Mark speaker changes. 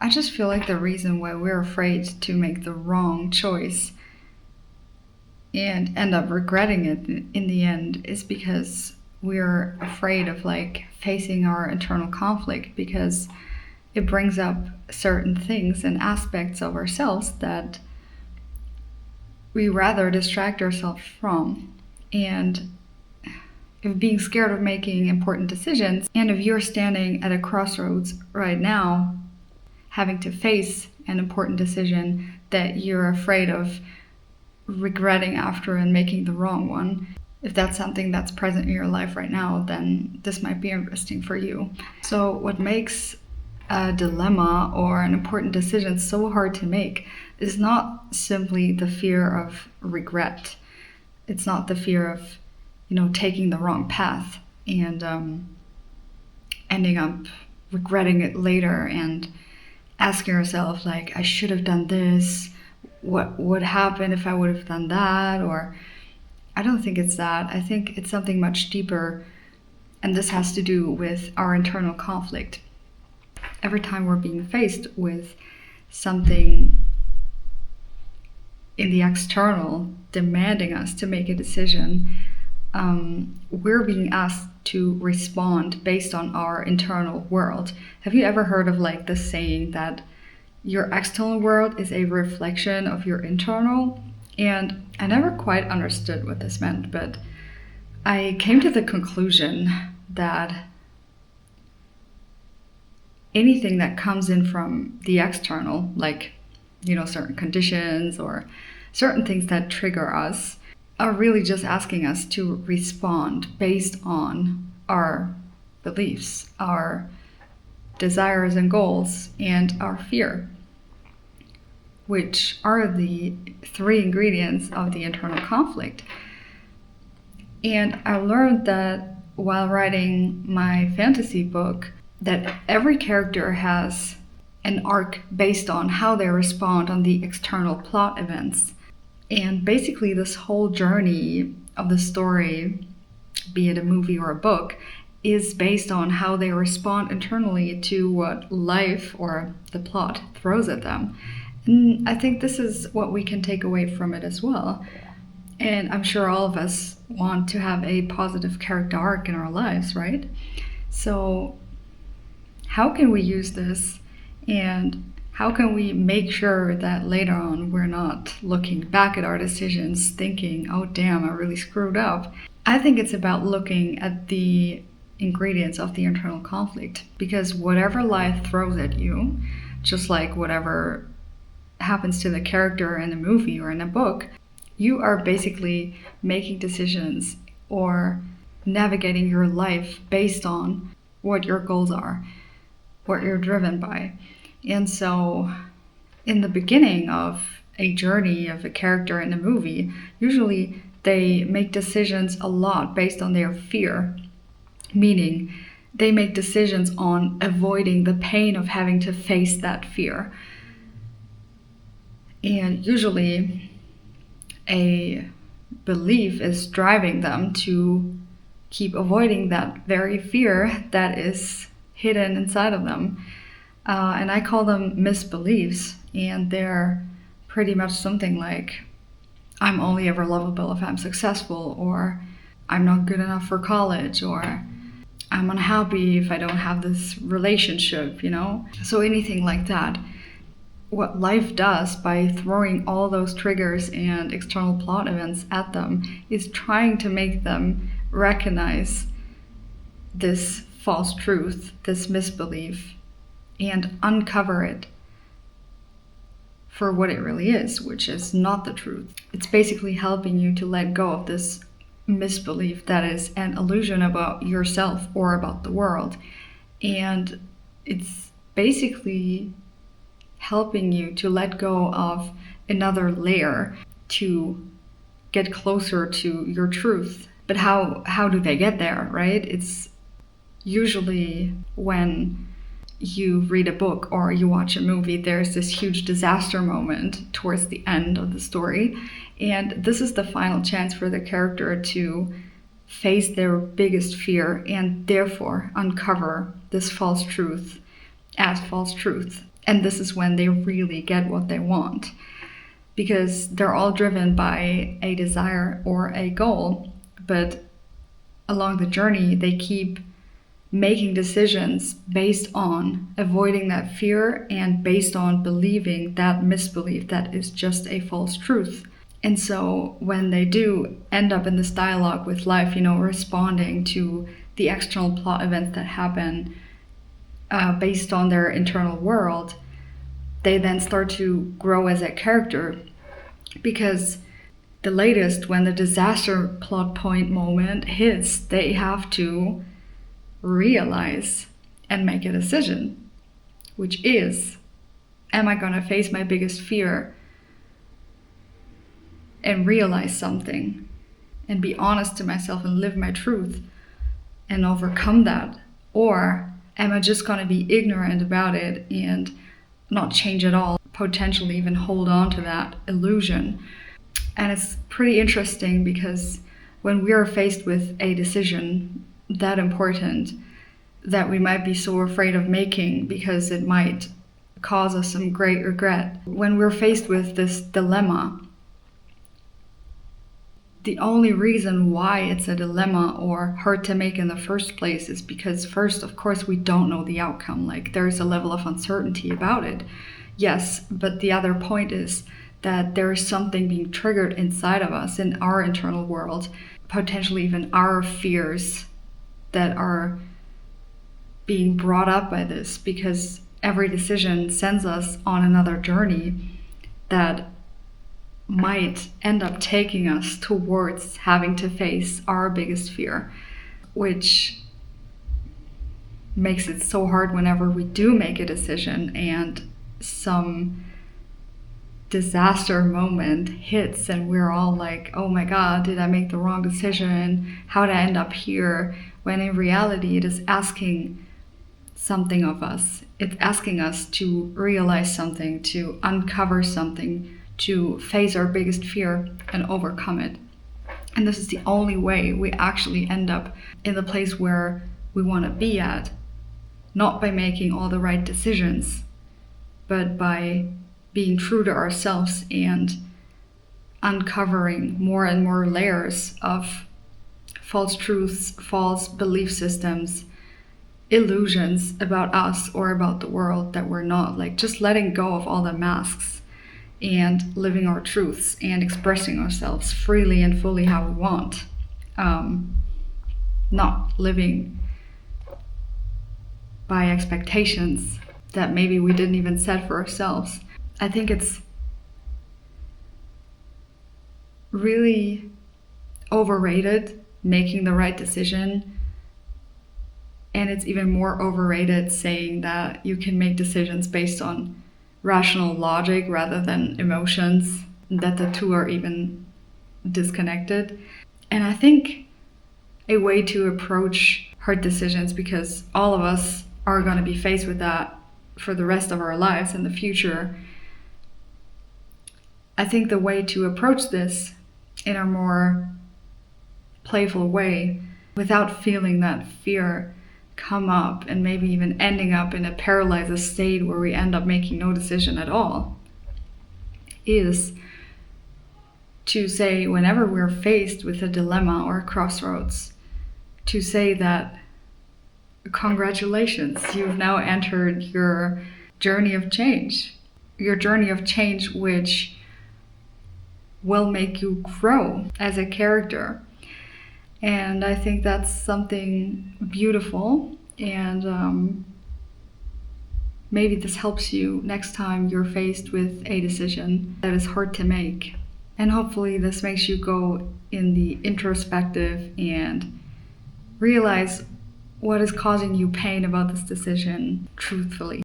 Speaker 1: I just feel like the reason why we're afraid to make the wrong choice and end up regretting it in the end is because we're afraid of like facing our internal conflict, because it brings up certain things and aspects of ourselves that we rather distract ourselves from. And if being scared of making important decisions, and if you're standing at a crossroads right now, having to face an important decision that you're afraid of regretting after and making the wrong one, if that's something that's present in your life right now, then this might be interesting for you. So what makes a dilemma or an important decision so hard to make is not simply the fear of regret. It's not the fear of, taking the wrong path and ending up regretting it later and asking yourself, like, I should have done this. What would happen if I would have done that? Or I don't think it's that. I think it's something much deeper, and this has to do with our internal conflict. Every time we're being faced with something in the external demanding us to make a decision, we're being asked to respond based on our internal world. Have you ever heard of like the saying that your external world is a reflection of your internal? And I never quite understood what this meant, but I came to the conclusion that anything that comes in from the external, like, certain conditions or certain things that trigger us, are really just asking us to respond based on our beliefs, our desires and goals, and our fear, which are the three ingredients of the internal conflict. And I learned that while writing my fantasy book, that every character has an arc based on how they respond on the external plot events. And basically this whole journey of the story, be it a movie or a book, is based on how they respond internally to what life or the plot throws at them. And I think this is what we can take away from it as well. And I'm sure all of us want to have a positive character arc in our lives, right? So how can we use this, and how can we make sure that later on we're not looking back at our decisions thinking, oh damn, I really screwed up? I think it's about looking at the ingredients of the internal conflict, because whatever life throws at you, just like whatever happens to the character in a movie or in a book, you are basically making decisions or navigating your life based on what your goals are, what you're driven by. And so in the beginning of a journey of a character in a movie, usually they make decisions a lot based on their fear, meaning they make decisions on avoiding the pain of having to face that fear. And usually a belief is driving them to keep avoiding that very fear that is hidden inside of them. And I call them misbeliefs, and they're pretty much something like, I'm only ever lovable if I'm successful, or I'm not good enough for college, or I'm unhappy if I don't have this relationship, So anything like that. What life does by throwing all those triggers and external plot events at them is trying to make them recognize this false truth, this misbelief, and uncover it for what it really is, which is not the truth. It's basically helping you to let go of this misbelief that is an illusion about yourself or about the world. And it's basically helping you to let go of another layer to get closer to your truth. But how do they get there, right? It's usually when you read a book or you watch a movie, there's this huge disaster moment towards the end of the story. And this is the final chance for the character to face their biggest fear and therefore uncover this false truth as false truth. And this is when they really get what they want, because they're all driven by a desire or a goal. But along the journey, they keep making decisions based on avoiding that fear and based on believing that misbelief that is just a false truth. And so when they do end up in this dialogue with life, responding to the external plot events that happen based on their internal world, they then start to grow as a character, because the latest, when the disaster plot point moment hits, they have to realize and make a decision, which is, am I going to face my biggest fear and realize something and be honest to myself and live my truth and overcome that? Or am I just going to be ignorant about it and not change at all, potentially even hold on to that illusion? And it's pretty interesting, because when we are faced with a decision that important that we might be so afraid of making because it might cause us some great regret, when we're faced with this dilemma, the only reason why it's a dilemma or hard to make in the first place is because, first, of course, we don't know the outcome. Like, there's a level of uncertainty about it. Yes, but the other point is that there is something being triggered inside of us, in our internal world, potentially even our fears that are being brought up by this, because every decision sends us on another journey that might end up taking us towards having to face our biggest fear, which makes it so hard whenever we do make a decision and some disaster moment hits and we're all like, oh my God, did I make the wrong decision? How did I end up here? When in reality, it is asking something of us. It's asking us to realize something, to uncover something, to face our biggest fear and overcome it. And this is the only way we actually end up in the place where we want to be at, not by making all the right decisions, but by being true to ourselves and uncovering more and more layers of false truths, false belief systems, illusions about us or about the world that we're not. Like, just letting go of all the masks and living our truths and expressing ourselves freely and fully how we want. Not living by expectations that maybe we didn't even set for ourselves. I think it's really overrated making the right decision, and it's even more overrated saying that you can make decisions based on rational logic rather than emotions, that the two are even disconnected. And I think a way to approach hard decisions, because all of us are going to be faced with that for the rest of our lives in the future, I think the way to approach this in a more playful way, without feeling that fear come up and maybe even ending up in a paralyzed state where we end up making no decision at all, is to say, whenever we're faced with a dilemma or a crossroads, to say that, congratulations, you've now entered your journey of change. Your journey of change, which will make you grow as a character. And I think that's something beautiful, and maybe this helps you next time you're faced with a decision that is hard to make. And hopefully this makes you go in the introspective and realize what is causing you pain about this decision truthfully.